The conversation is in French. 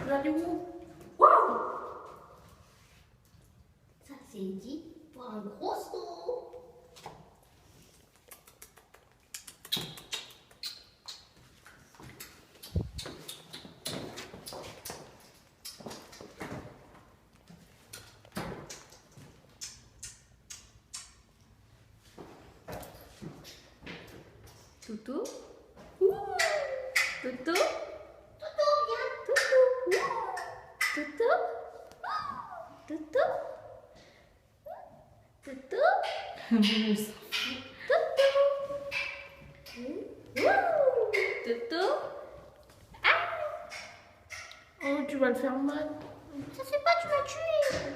Vous allez où? Waouh! Ça c'est dit pour un gros saut. Toutou. Ouh. Toutou. Toutou, viens. Toutou. Toutou. Toutou. Toutou. Toutou. Ah! Oh, tu vas le faire mal. Ça c'est pas, tu m'as tué.